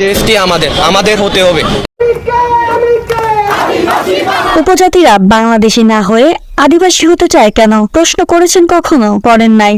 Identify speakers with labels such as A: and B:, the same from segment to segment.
A: দেশটি আমাদের হতে হবে।
B: উপজাতিরা বাংলাদেশি না হয়ে আদিবাসী হতে চায় কেন প্রশ্ন করেছেন কখনো? করেন নাই,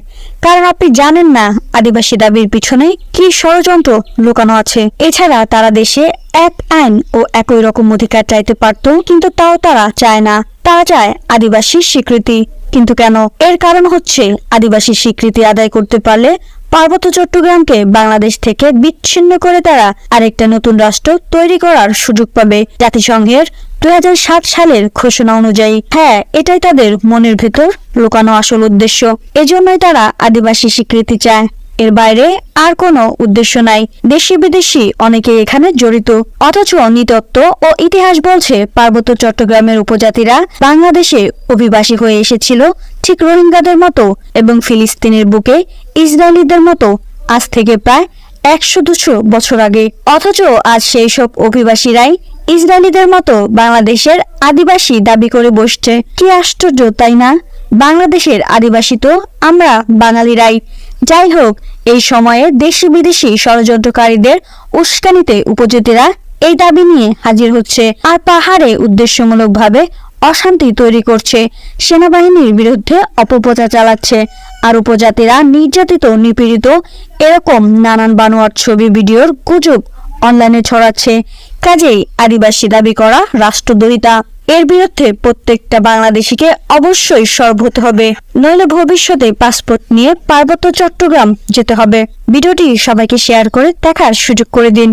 B: কারণ আপনি জানেন না আদিবাসী দাবির পিছনে কি ষড়যন্ত্র লুকানো আছে। এছাড়া তারা দেশে এক আইন ও একই রকম অধিকার চাইতে পারত, কিন্তু তাও তারা চায় না। তারা চায় আদিবাসী স্বীকৃতি। কিন্তু কেন? এর কারণ হচ্ছে আদিবাসী স্বীকৃতি আদায় করতে পারলে পার্বত্য চট্টগ্রামকে বাংলাদেশ থেকে বিচ্ছিন্ন করে তারা আরেকটা নতুন রাষ্ট্র তৈরি করার সুযোগ পাবে জাতিসংঘের 2007 সালের ঘোষণা অনুযায়ী। হ্যাঁ, এটাই তাদের মনের ভেতর লুকানো আসল উদ্দেশ্য। এজন্যই তারা আদিবাসী স্বীকৃতি চায়, এর বাইরে আর কোনো উদ্দেশ্য নাই। দেশি বিদেশি অনেকে এখানে জড়িত, অথচ নৃতত্ত্ব ও ইতিহাস বলছে পার্বত্য চট্টগ্রামের উপজাতিরা বাংলাদেশে অভিবাসী হয়ে এসেছিল ঠিক রোহিঙ্গাদের মতো এবং ফিলিস্তিনের বুকে ইসরায়েলিদের মতো আজ থেকে প্রায় 100-200 বছর আগে। অথচ আজ সেই সব অভিবাসীরাই ইসরায়েলিদের মতো বাংলাদেশের আদিবাসী দাবি করে বসছে। কি আশ্চর্য, তাই না? বাংলাদেশের আদিবাসী তো আমরা বাঙালিরাই। যাই হোক, এই সময়ে দেশি বিদেশি ষড়যন্ত্রকারীদের উস্কানিতে উপজাতিরা এই দাবি নিয়ে হাজির হচ্ছে আর পাহাড়ে উদ্দেশ্যমূলকভাবে অশান্তি তৈরি করছে, সেনাবাহিনীর বিরুদ্ধে অপপ্রচার চালাচ্ছে আর উপজাতিরা নির্যাতিত নিপীড়িত এরকম নানান বানোয়াট ছবি ভিডিওর গুজব অনলাইনে ছড়াচ্ছে। কাজেই আদিবাসী দাবি করা রাষ্ট্রদ্রোহিতা। এর বিরুদ্ধে প্রত্যেকটা বাংলাদেশিকে অবশ্যই সরব হতে হবে, নইলে ভবিষ্যতে পাসপোর্ট নিয়ে পার্বত্য চট্টগ্রাম যেতে হবে। ভিডিওটি সবাইকে শেয়ার করে দেখার সুযোগ করে দিন।